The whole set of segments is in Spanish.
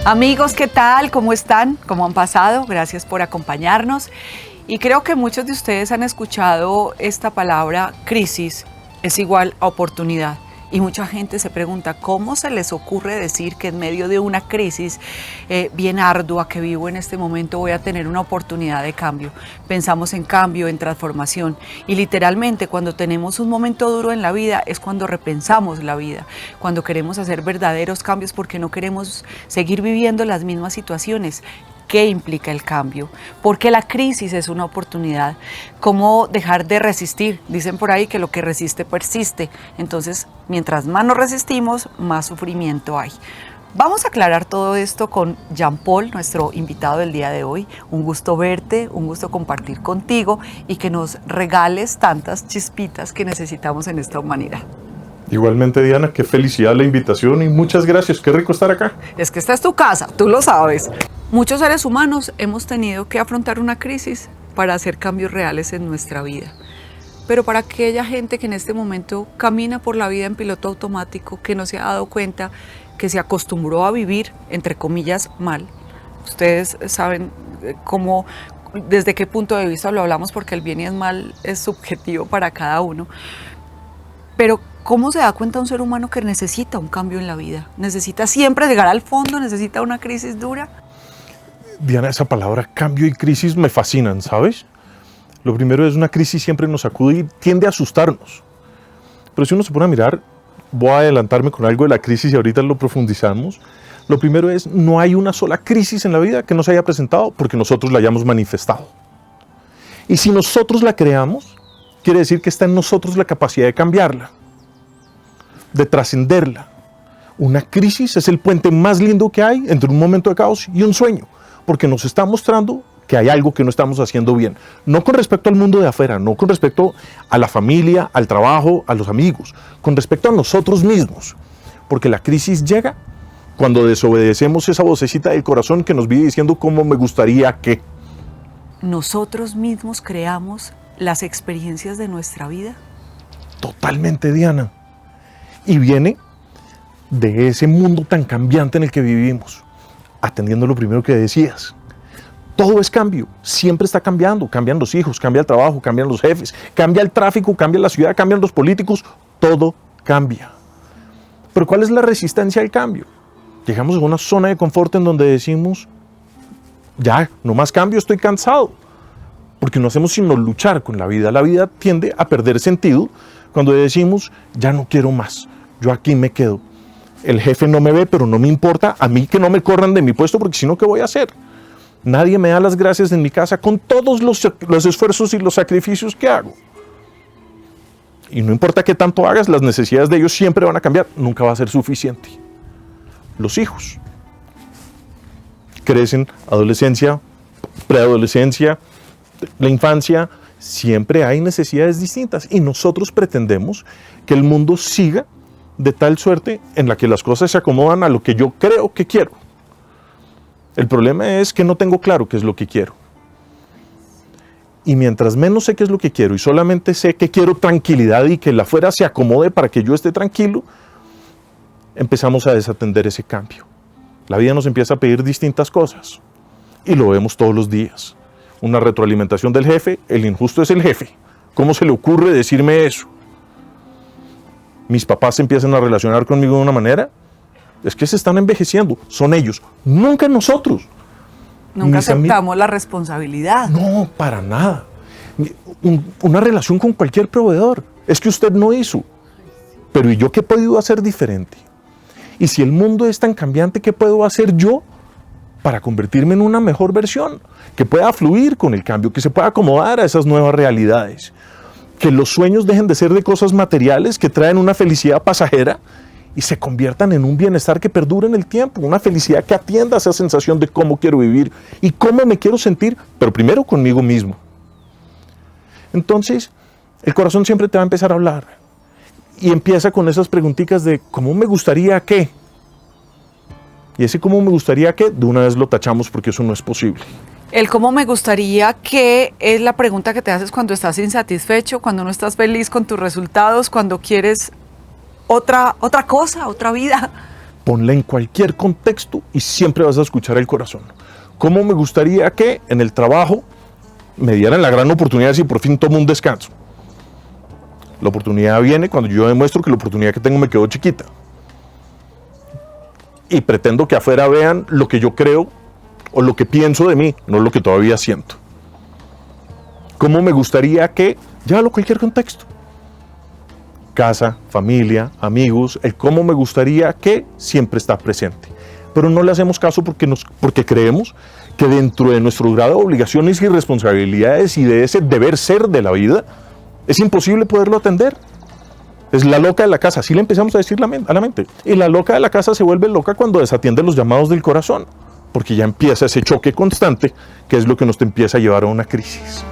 Amigos, ¿qué tal? ¿Cómo están? ¿Cómo han pasado? Gracias por acompañarnos. Y creo que muchos de ustedes han escuchado esta palabra crisis es igual a oportunidad. Y mucha gente se pregunta, ¿cómo se les ocurre decir que en medio de una crisis bien ardua que vivo en este momento voy a tener una oportunidad de cambio? Pensamos en cambio, en transformación. Y literalmente cuando tenemos un momento duro en la vida es cuando repensamos la vida, cuando queremos hacer verdaderos cambios porque no queremos seguir viviendo las mismas situaciones. ¿Qué implica el cambio? ¿Por qué la crisis es una oportunidad? ¿Cómo dejar de resistir? Dicen por ahí que lo que resiste persiste. Entonces, mientras más nos resistimos, más sufrimiento hay. Vamos a aclarar todo esto con Jean Paul, nuestro invitado del día de hoy. Un gusto verte, un gusto compartir contigo y que nos regales tantas chispitas que necesitamos en esta humanidad. Igualmente, Diana, qué felicidad la invitación y muchas gracias. Qué rico estar acá. Es que esta es tu casa, tú lo sabes. Muchos seres humanos hemos tenido que afrontar una crisis para hacer cambios reales en nuestra vida. Pero para aquella gente que en este momento camina por la vida en piloto automático, que no se ha dado cuenta, que se acostumbró a vivir, entre comillas, mal. Ustedes saben cómo, desde qué punto de vista lo hablamos, porque el bien y el mal es subjetivo para cada uno. Pero ¿cómo se da cuenta un ser humano que necesita un cambio en la vida? ¿Necesita siempre llegar al fondo? ¿Necesita una crisis dura? Diana, esa palabra cambio y crisis me fascinan, ¿sabes? Lo primero es una crisis siempre nos sacude y tiende a asustarnos. Pero si uno se pone a mirar, voy a adelantarme con algo de la crisis y ahorita lo profundizamos. Lo primero es, no hay una sola crisis en la vida que no se haya presentado porque nosotros la hayamos manifestado. Y si nosotros la creamos, quiere decir que está en nosotros la capacidad de cambiarla, de trascenderla. Una crisis es el puente más lindo que hay entre un momento de caos y un sueño, porque nos está mostrando que hay algo que no estamos haciendo bien. No con respecto al mundo de afuera, no con respecto a la familia, al trabajo, a los amigos, con respecto a nosotros mismos. Porque la crisis llega cuando desobedecemos esa vocecita del corazón que nos vive diciendo cómo me gustaría que. ¿Nosotros mismos creamos las experiencias de nuestra vida? Totalmente, Diana. Y viene de ese mundo tan cambiante en el que vivimos. Atendiendo lo primero que decías, todo es cambio, siempre está cambiando, cambian los hijos, cambia el trabajo, cambian los jefes, cambia el tráfico, cambia la ciudad, cambian los políticos, todo cambia. Pero ¿cuál es la resistencia al cambio? Llegamos a una zona de confort en donde decimos, ya, no más cambio, estoy cansado, porque no hacemos sino luchar con la vida tiende a perder sentido cuando decimos, ya no quiero más, yo aquí me quedo. El jefe no me ve, pero no me importa, a mí que no me corran de mi puesto, porque si no, ¿qué voy a hacer? Nadie me da las gracias en mi casa con todos los esfuerzos y los sacrificios que hago. Y no importa qué tanto hagas, las necesidades de ellos siempre van a cambiar, nunca va a ser suficiente. Los hijos crecen, adolescencia, preadolescencia, la infancia, siempre hay necesidades distintas y nosotros pretendemos que el mundo siga de tal suerte en la que las cosas se acomodan a lo que yo creo que quiero. El problema es que no tengo claro qué es lo que quiero. Y mientras menos sé qué es lo que quiero y solamente sé que quiero tranquilidad y que la afuera se acomode para que yo esté tranquilo, empezamos a desatender ese cambio. La vida nos empieza a pedir distintas cosas y lo vemos todos los días. Una retroalimentación del jefe, el injusto es el jefe. ¿Cómo se le ocurre decirme eso? Mis papás se empiezan a relacionar conmigo de una manera, es que se están envejeciendo, son ellos, nunca nosotros. Nunca aceptamos la responsabilidad. No, para nada. Una relación con cualquier proveedor, es que usted no hizo, pero ¿y yo qué he podido hacer diferente? Y si el mundo es tan cambiante, ¿qué puedo hacer yo para convertirme en una mejor versión? Que pueda fluir con el cambio, que se pueda acomodar a esas nuevas realidades. Que los sueños dejen de ser de cosas materiales que traen una felicidad pasajera y se conviertan en un bienestar que perdure en el tiempo, una felicidad que atienda a esa sensación de cómo quiero vivir y cómo me quiero sentir, pero primero conmigo mismo. Entonces, el corazón siempre te va a empezar a hablar y empieza con esas preguntitas de ¿cómo me gustaría qué? Y ese cómo me gustaría qué, de una vez lo tachamos porque eso no es posible. El cómo me gustaría que es la pregunta que te haces cuando estás insatisfecho, cuando no estás feliz con tus resultados, cuando quieres otra cosa, otra vida. ponla en cualquier contexto y siempre vas a escuchar el corazón. ¿Cómo me gustaría que en el trabajo me dieran la gran oportunidad si por fin tomo un descanso? La oportunidad viene cuando yo demuestro que la oportunidad que tengo me quedó chiquita. Y pretendo que afuera vean lo que yo creo o lo que pienso de mí, no lo que todavía siento. ¿Cómo me gustaría que, llévalo a cualquier contexto, casa, familia, amigos, el cómo me gustaría que siempre está presente? Pero no le hacemos caso porque creemos que dentro de nuestro grado de obligaciones y responsabilidades y de ese deber ser de la vida, es imposible poderlo atender. Es la loca de la casa, así le empezamos a decir a la mente. Y la loca de la casa se vuelve loca cuando desatiende los llamados del corazón, porque ya empieza ese choque constante, que es lo que nos empieza a llevar a una crisis.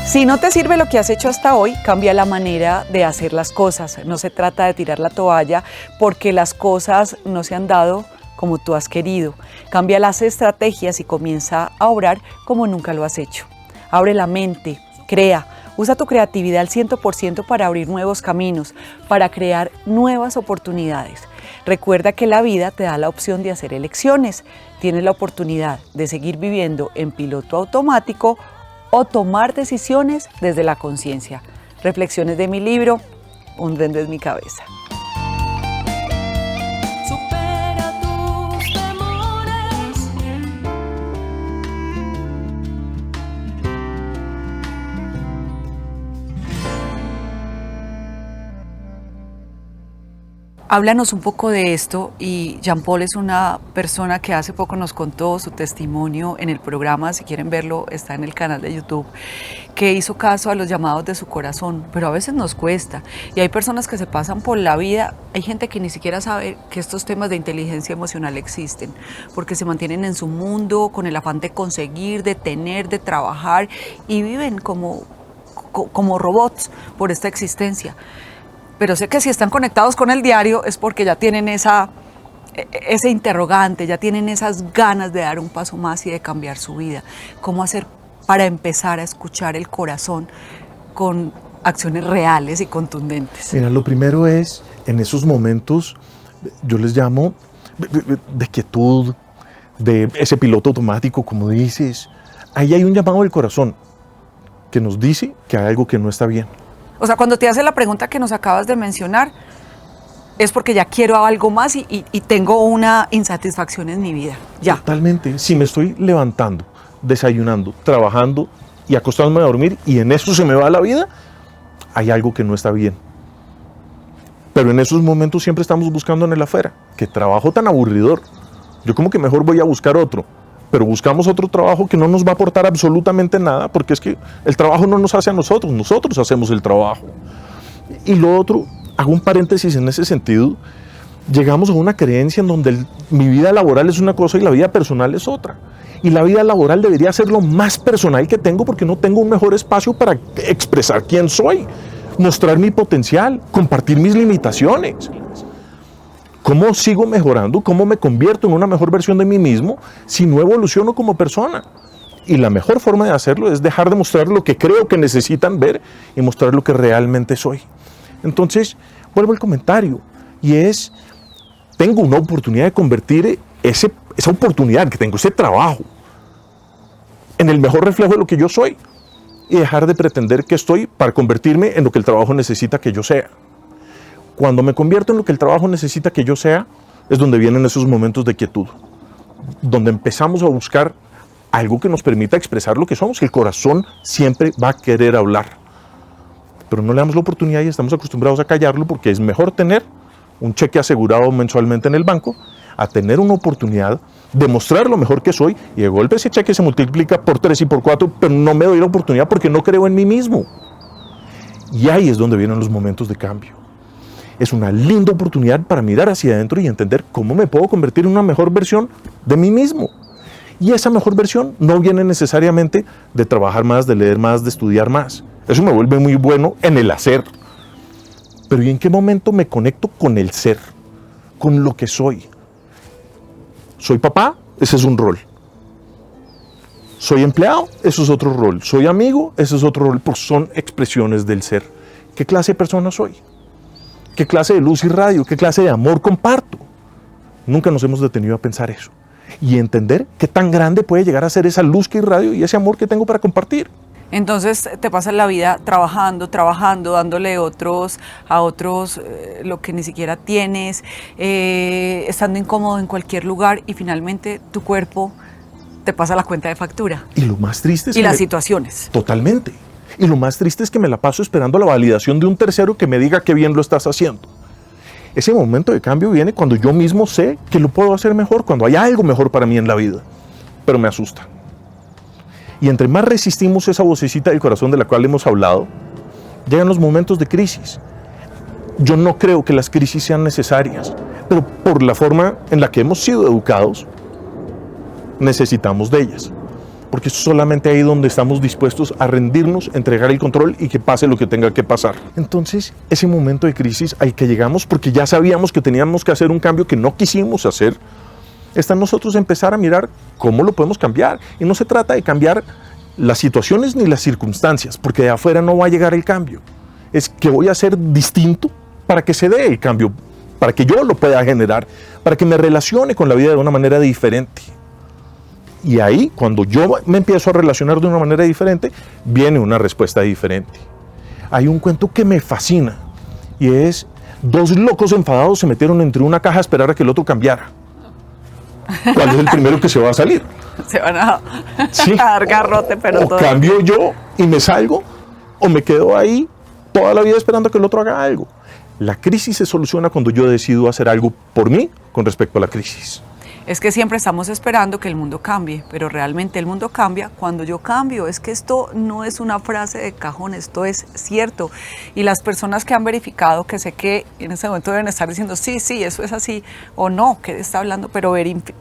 Si no te sirve lo que has hecho hasta hoy, cambia la manera de hacer las cosas. No se trata de tirar la toalla porque las cosas no se han dado como tú has querido. Cambia las estrategias y comienza a obrar como nunca lo has hecho. Abre la mente, crea, usa tu creatividad al 100% para abrir nuevos caminos, para crear nuevas oportunidades. Recuerda que la vida te da la opción de hacer elecciones. Tienes la oportunidad de seguir viviendo en piloto automático o tomar decisiones desde la conciencia. Reflexiones de mi libro, Un duende en mi cabeza. Supera tus temores. Háblanos un poco de esto, y Jean Paul es una persona que hace poco nos contó su testimonio en el programa, si quieren verlo está en el canal de YouTube, que hizo caso a los llamados de su corazón, pero a veces nos cuesta y hay personas que se pasan por la vida, hay gente que ni siquiera sabe que estos temas de inteligencia emocional existen, porque se mantienen en su mundo con el afán de conseguir, de tener, de trabajar y viven como robots por esta existencia. Pero sé que si están conectados con el diario es porque ya tienen ese interrogante, ya tienen esas ganas de dar un paso más y de cambiar su vida. ¿Cómo hacer para empezar a escuchar el corazón con acciones reales y contundentes? Mira, lo primero es, en esos momentos, yo les llamo de quietud, de ese piloto automático, como dices. Ahí hay un llamado del corazón que nos dice que hay algo que no está bien. O sea, cuando te hace la pregunta que nos acabas de mencionar, es porque ya quiero algo más y tengo una insatisfacción en mi vida. Ya. Totalmente. Si me estoy levantando, desayunando, trabajando y acostándome a dormir y en eso se me va la vida, hay algo que no está bien. Pero en esos momentos siempre estamos buscando en el afuera. Qué trabajo tan aburridor. Yo como que mejor voy a buscar otro. Pero buscamos otro trabajo que no nos va a aportar absolutamente nada, porque es que el trabajo no nos hace a nosotros, nosotros hacemos el trabajo. Y lo otro, hago un paréntesis en ese sentido, llegamos a una creencia en donde mi vida laboral es una cosa y la vida personal es otra. Y la vida laboral debería ser lo más personal que tengo porque no tengo un mejor espacio para expresar quién soy, mostrar mi potencial, compartir mis limitaciones. ¿Cómo sigo mejorando? ¿Cómo me convierto en una mejor versión de mí mismo si no evoluciono como persona? Y la mejor forma de hacerlo es dejar de mostrar lo que creo que necesitan ver y mostrar lo que realmente soy. Entonces, vuelvo al comentario y es, tengo una oportunidad de convertir esa oportunidad que tengo, ese trabajo, en el mejor reflejo de lo que yo soy y dejar de pretender que estoy para convertirme en lo que el trabajo necesita que yo sea. Cuando me convierto en lo que el trabajo necesita que yo sea, es donde vienen esos momentos de quietud, donde empezamos a buscar algo que nos permita expresar lo que somos, que el corazón siempre va a querer hablar. Pero no le damos la oportunidad y estamos acostumbrados a callarlo porque es mejor tener un cheque asegurado mensualmente en el banco a tener una oportunidad de mostrar lo mejor que soy y de golpe ese cheque se multiplica por 3 y por 4, pero no me doy la oportunidad porque no creo en mí mismo. Y ahí es donde vienen los momentos de cambio. Es una linda oportunidad para mirar hacia adentro y entender cómo me puedo convertir en una mejor versión de mí mismo. Y esa mejor versión no viene necesariamente de trabajar más, de leer más, de estudiar más. Eso me vuelve muy bueno en el hacer. Pero ¿y en qué momento me conecto con el ser? Con lo que soy. ¿Soy papá? Ese es un rol. Soy empleado, eso es otro rol. Soy amigo, eso es otro rol, pues son expresiones del ser. ¿Qué clase de persona soy? ¿Qué clase de luz y radio? ¿Qué clase de amor comparto? Nunca nos hemos detenido a pensar eso y entender qué tan grande puede llegar a ser esa luz que irradio y ese amor que tengo para compartir. Entonces te pasas la vida trabajando, dándole a otros lo que ni siquiera tienes, estando incómodo en cualquier lugar y finalmente tu cuerpo te pasa la cuenta de factura. Y lo más triste es Y que las situaciones. Totalmente. Y lo más triste es que me la paso esperando la validación de un tercero que me diga qué bien lo estás haciendo. Ese momento de cambio viene cuando yo mismo sé que lo puedo hacer mejor, cuando hay algo mejor para mí en la vida. Pero me asusta. Y entre más resistimos esa vocecita del corazón de la cual hemos hablado, llegan los momentos de crisis. Yo no creo que las crisis sean necesarias, pero por la forma en la que hemos sido educados, necesitamos de ellas. Porque es solamente ahí donde estamos dispuestos a rendirnos, entregar el control y que pase lo que tenga que pasar. Entonces, ese momento de crisis al que llegamos, porque ya sabíamos que teníamos que hacer un cambio que no quisimos hacer, está en nosotros empezar a mirar cómo lo podemos cambiar. Y no se trata de cambiar las situaciones ni las circunstancias, porque de afuera no va a llegar el cambio. Es que voy a ser distinto para que se dé el cambio, para que yo lo pueda generar, para que me relacione con la vida de una manera diferente. Y ahí, cuando yo me empiezo a relacionar de una manera diferente, viene una respuesta diferente. Hay un cuento que me fascina y es: dos locos enfadados se metieron entre una caja a esperar a que el otro cambiara. ¿Cuál es el primero que se va a salir? Se van a, Sí. a dar garrote, pero O todo. cambio yo y me salgo, o me quedo ahí toda la vida esperando a que el otro haga algo. La crisis se soluciona cuando yo decido hacer algo por mí con respecto a la crisis. Es que siempre estamos esperando que el mundo cambie, pero realmente el mundo cambia cuando yo cambio. Es que esto no es una frase de cajón, esto es cierto. Y las personas que han verificado, que sé que en este momento deben estar diciendo sí, sí, eso es así, o no, que está hablando, pero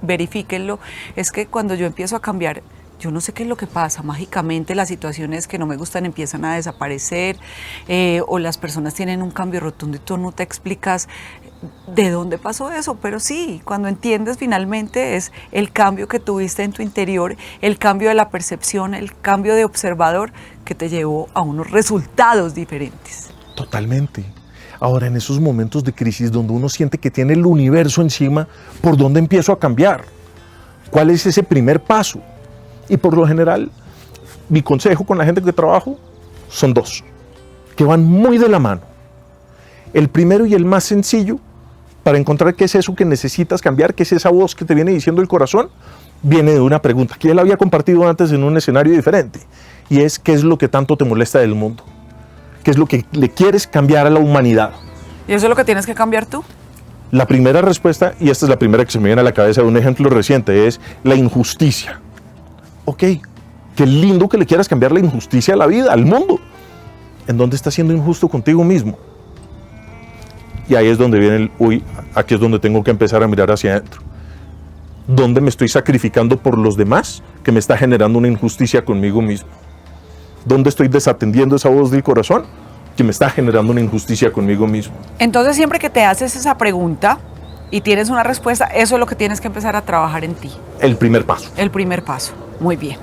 verifíquenlo, es que cuando yo empiezo a cambiar, yo no sé qué es lo que pasa, mágicamente las situaciones que no me gustan empiezan a desaparecer, o las personas tienen un cambio rotundo y tú no te explicas de dónde pasó eso, pero sí, cuando entiendes finalmente es el cambio que tuviste en tu interior, el cambio de la percepción, el cambio de observador que te llevó a unos resultados diferentes. Totalmente. Ahora, en esos momentos de crisis donde uno siente que tiene el universo encima, ¿por dónde empiezo a cambiar? ¿Cuál es ese primer paso? Y por lo general, mi consejo con la gente que trabajo son dos, que van muy de la mano. El primero y el más sencillo, para encontrar qué es eso que necesitas cambiar, qué es esa voz que te viene diciendo el corazón, viene de una pregunta que él había compartido antes en un escenario diferente, y es: ¿qué es lo que tanto te molesta del mundo? ¿Qué es lo que le quieres cambiar a la humanidad? ¿Y eso es lo que tienes que cambiar tú? La primera respuesta, y esta es la primera que se me viene a la cabeza de un ejemplo reciente, es la injusticia. Ok, qué lindo que le quieras cambiar la injusticia a la vida, al mundo. ¿En dónde estás siendo injusto contigo mismo? Y ahí es donde viene el: uy, aquí es donde tengo que empezar a mirar hacia adentro. ¿Dónde me estoy sacrificando por los demás que me está generando una injusticia conmigo mismo? ¿Dónde estoy desatendiendo esa voz del corazón que me está generando una injusticia conmigo mismo? Entonces siempre que te haces esa pregunta y tienes una respuesta, eso es lo que tienes que empezar a trabajar en ti. El primer paso. El primer paso. Muy bien.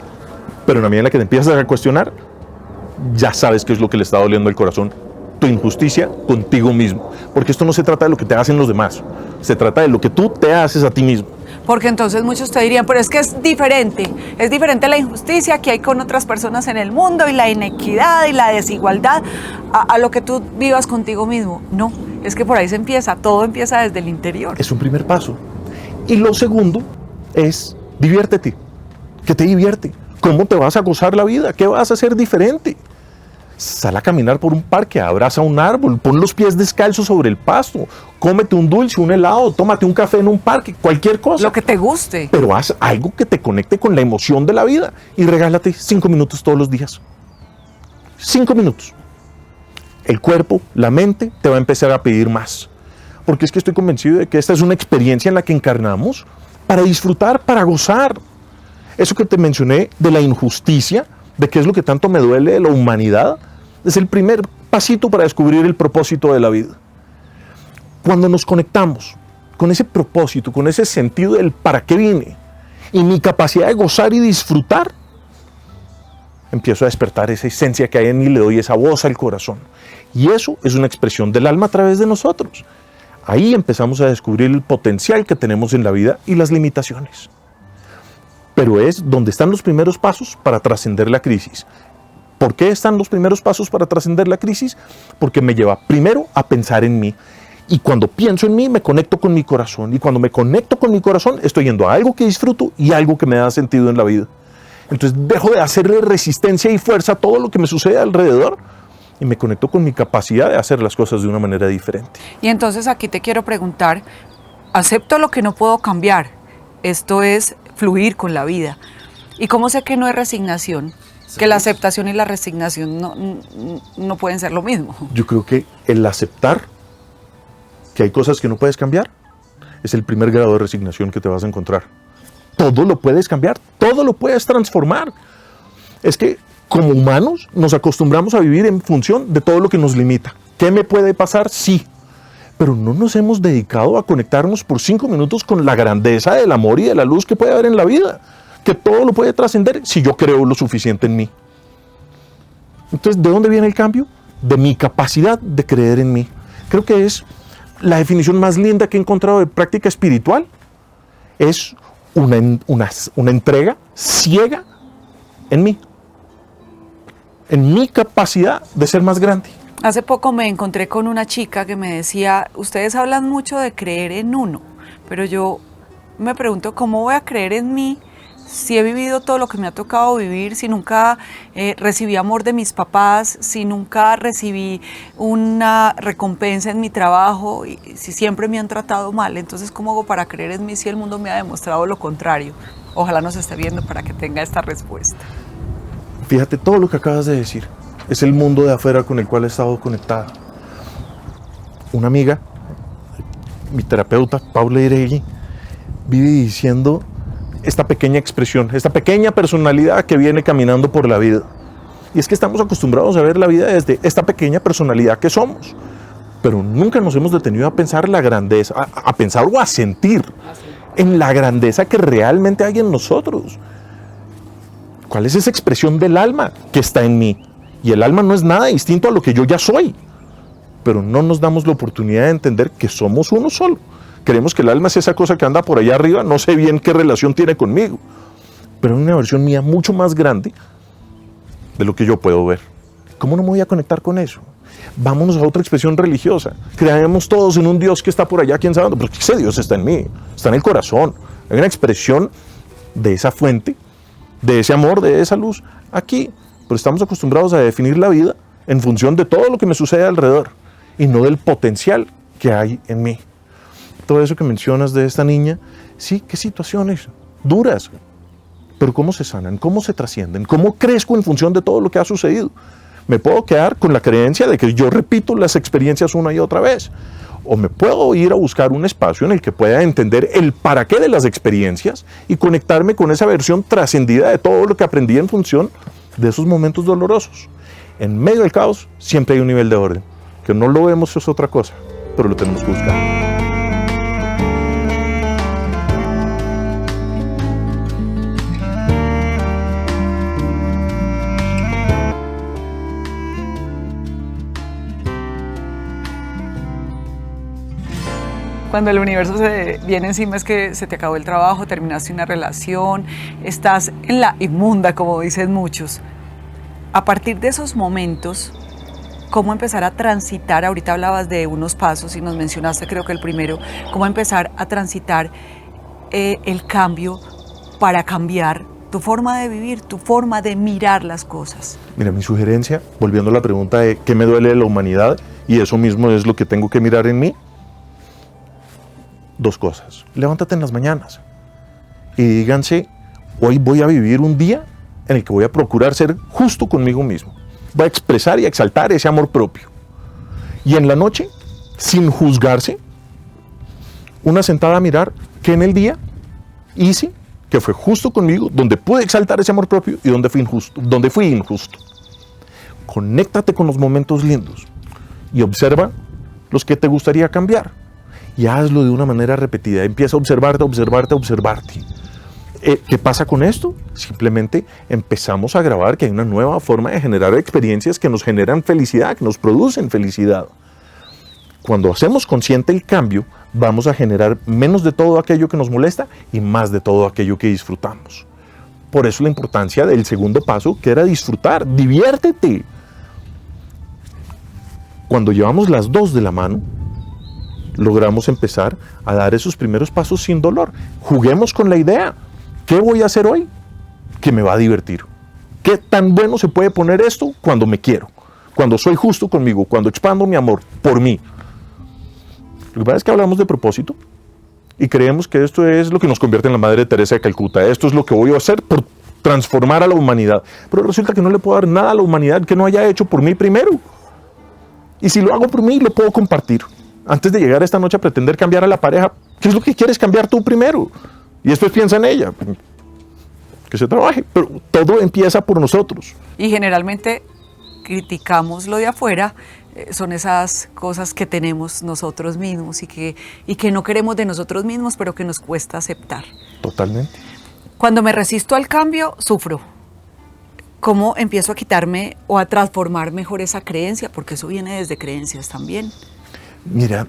Pero en la medida en la que te empiezas a cuestionar, ya sabes qué es lo que le está doliendo el corazón. Tu injusticia contigo mismo. Porque esto no se trata de lo que te hacen los demás. Se trata de lo que tú te haces a ti mismo. Porque entonces muchos te dirían, pero es que es diferente la injusticia que hay con otras personas en el mundo y la inequidad y la desigualdad a lo que tú vivas contigo mismo. No, es que por ahí se empieza, todo empieza desde el interior. Es un primer paso. Y lo segundo es: diviértete. ¿Qué te divierte? ¿Cómo te vas a gozar la vida? ¿Qué vas a hacer diferente? Sal a caminar por un parque, abraza un árbol, pon los pies descalzos sobre el pasto, cómete un dulce, un helado, tómate un café en un parque, cualquier cosa. Lo que te guste. Pero haz algo que te conecte con la emoción de la vida y regálate 5 minutos todos los días. 5 minutos. El cuerpo, la mente te va a empezar a pedir más. Porque es que estoy convencido de que esta es una experiencia en la que encarnamos para disfrutar, para gozar. Eso que te mencioné de la injusticia, de qué es lo que tanto me duele de la humanidad, es el primer pasito para descubrir el propósito de la vida. Cuando nos conectamos con ese propósito, con ese sentido del para qué vine, y mi capacidad de gozar y disfrutar, empiezo a despertar esa esencia que hay en mí, le doy esa voz al corazón. Y eso es una expresión del alma a través de nosotros. Ahí empezamos a descubrir el potencial que tenemos en la vida y las limitaciones. Pero es donde están los primeros pasos para trascender la crisis. ¿Por qué están los primeros pasos para trascender la crisis? Porque me lleva primero a pensar en mí. Y cuando pienso en mí, me conecto con mi corazón. Y cuando me conecto con mi corazón, estoy yendo a algo que disfruto y algo que me da sentido en la vida. Entonces dejo de hacerle resistencia y fuerza a todo lo que me sucede alrededor y me conecto con mi capacidad de hacer las cosas de una manera diferente. Y entonces aquí te quiero preguntar, acepto lo que no puedo cambiar, esto es fluir con la vida. ¿Y cómo sé que no es resignación? Que la aceptación y la resignación no pueden ser lo mismo. Yo creo que el aceptar que hay cosas que no puedes cambiar es el primer grado de resignación que te vas a encontrar. Todo lo puedes cambiar, todo lo puedes transformar. Es que como humanos nos acostumbramos a vivir en función de todo lo que nos limita. ¿Qué me puede pasar? Sí. Pero no nos hemos dedicado a conectarnos por 5 minutos con la grandeza del amor y de la luz que puede haber en la vida. Que todo lo puede trascender si yo creo lo suficiente en mí. Entonces, ¿de dónde viene el cambio? De mi capacidad de creer en mí. Creo que es la definición más linda que he encontrado de práctica espiritual. Es una entrega ciega en mí. En mi capacidad de ser más grande. Hace poco me encontré con una chica que me decía, ustedes hablan mucho de creer en uno, pero yo me pregunto, ¿cómo voy a creer en mí si he vivido todo lo que me ha tocado vivir, si nunca recibí amor de mis papás, si nunca recibí una recompensa en mi trabajo, y si siempre me han tratado mal? Entonces, ¿cómo hago para creer en mí si el mundo me ha demostrado lo contrario? Ojalá nos esté viendo para que tenga esta respuesta. Fíjate todo lo que acabas de decir. Es el mundo de afuera con el cual he estado conectada. Una amiga, mi terapeuta, Paula Iregui, vive diciendo esta pequeña expresión, esta pequeña personalidad que viene caminando por la vida. Y es que estamos acostumbrados a ver la vida desde esta pequeña personalidad que somos. Pero nunca nos hemos detenido a pensar la grandeza, a pensar o a sentir en la grandeza que realmente hay en nosotros. ¿Cuál es esa expresión del alma que está en mí? Y el alma no es nada distinto a lo que yo ya soy. Pero no nos damos la oportunidad de entender que somos uno solo. Creemos que el alma es esa cosa que anda por allá arriba, no sé bien qué relación tiene conmigo. Pero es una versión mía mucho más grande de lo que yo puedo ver. ¿Cómo no me voy a conectar con eso? Vámonos a otra expresión religiosa. Creemos todos en un Dios que está por allá, quién sabe, porque ese Dios está en mí, está en el corazón. Hay una expresión de esa fuente, de ese amor, de esa luz, aquí. Pero estamos acostumbrados a definir la vida en función de todo lo que me sucede alrededor y no del potencial que hay en mí. Todo eso que mencionas de esta niña, sí, qué situaciones duras, pero cómo se sanan, cómo se trascienden, cómo crezco en función de todo lo que ha sucedido. Me puedo quedar con la creencia de que yo repito las experiencias una y otra vez, o me puedo ir a buscar un espacio en el que pueda entender el para qué de las experiencias y conectarme con esa versión trascendida de todo lo que aprendí en función de esos momentos dolorosos. En medio del caos siempre hay un nivel de orden. Que no lo vemos es otra cosa, pero lo tenemos que buscar. Cuando el universo se viene encima es que se te acabó el trabajo, terminaste una relación, estás en la inmunda, como dicen muchos. A partir de esos momentos, ¿cómo empezar a transitar? Ahorita hablabas de unos pasos y nos mencionaste, creo que el primero, cómo empezar a transitar el cambio para cambiar tu forma de vivir, tu forma de mirar las cosas. Mira, mi sugerencia, volviendo a la pregunta de qué me duele de la humanidad, y eso mismo es lo que tengo que mirar en mí. 2 cosas. Levántate en las mañanas y díganse, hoy voy a vivir un día en el que voy a procurar ser justo conmigo mismo. Voy a expresar y a exaltar ese amor propio. Y en la noche, sin juzgarse, una sentada a mirar que en el día hice, que fue justo conmigo, donde pude exaltar ese amor propio y donde fui injusto. Conéctate con los momentos lindos y observa los que te gustaría cambiar. Y hazlo de una manera repetida. Empieza a observarte, a observarte, a observarte. ¿Qué pasa con esto? Simplemente empezamos a grabar que hay una nueva forma de generar experiencias que nos generan felicidad, que nos producen felicidad. Cuando hacemos consciente el cambio, vamos a generar menos de todo aquello que nos molesta y más de todo aquello que disfrutamos. Por eso la importancia del segundo paso, que era disfrutar, diviértete. Cuando llevamos las dos de la mano, logramos empezar a dar esos primeros pasos sin dolor. Juguemos con la idea. ¿Qué voy a hacer hoy? Que me va a divertir. ¿Qué tan bueno se puede poner esto cuando me quiero? Cuando soy justo conmigo, cuando expando mi amor por mí. Lo que pasa es que hablamos de propósito y creemos que esto es lo que nos convierte en la Madre Teresa de Calcuta. Esto es lo que voy a hacer por transformar a la humanidad. Pero resulta que no le puedo dar nada a la humanidad que no haya hecho por mí primero. Y si lo hago por mí, lo puedo compartir. Antes de llegar esta noche a pretender cambiar a la pareja, ¿qué es lo que quieres cambiar tú primero? Y después piensa en ella. Que se trabaje. Pero todo empieza por nosotros. Y generalmente criticamos lo de afuera, son esas cosas que tenemos nosotros mismos y que no queremos de nosotros mismos, pero que nos cuesta aceptar. Totalmente. Cuando me resisto al cambio, sufro. ¿Cómo empiezo a quitarme o a transformar mejor esa creencia? Porque eso viene desde creencias también. Mira,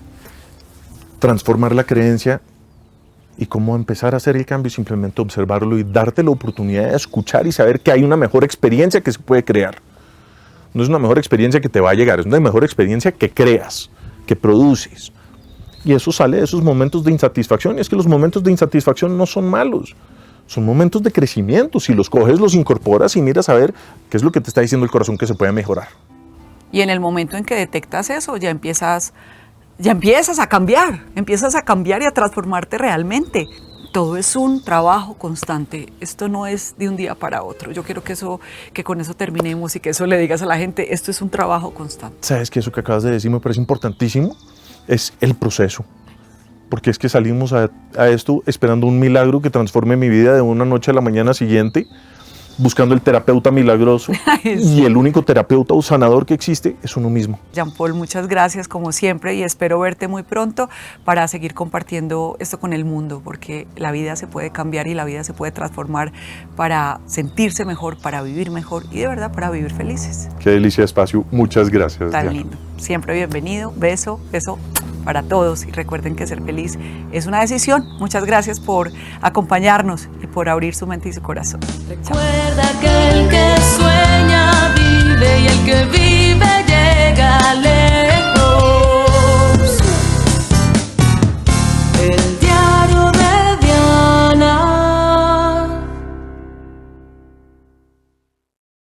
transformar la creencia y cómo empezar a hacer el cambio, simplemente observarlo y darte la oportunidad de escuchar y saber que hay una mejor experiencia que se puede crear. No es una mejor experiencia que te va a llegar, es una mejor experiencia que creas, que produces. Y eso sale de esos momentos de insatisfacción. Y es que los momentos de insatisfacción no son malos, son momentos de crecimiento. Si los coges, los incorporas y miras a ver qué es lo que te está diciendo el corazón que se puede mejorar. Y en el momento en que detectas eso, ya empiezas a cambiar y a transformarte realmente. Todo es un trabajo constante. Esto no es de un día para otro. Yo quiero que con eso terminemos y que eso le digas a la gente, esto es un trabajo constante. ¿Sabes que eso que acabas de decir me parece importantísimo? Es el proceso. Porque es que salimos a esto esperando un milagro que transforme mi vida de una noche a la mañana siguiente, buscando el terapeuta milagroso. Y el único terapeuta o sanador que existe es uno mismo. Jean Paul, muchas gracias como siempre y espero verte muy pronto para seguir compartiendo esto con el mundo, porque la vida se puede cambiar y la vida se puede transformar para sentirse mejor, para vivir mejor y de verdad para vivir felices. Qué delicia de espacio. Muchas gracias. Tan Diana. lindo. Siempre bienvenido. Beso para todos y recuerden que ser feliz es una decisión. Muchas gracias por acompañarnos y por abrir su mente y su corazón. Recuerda que el que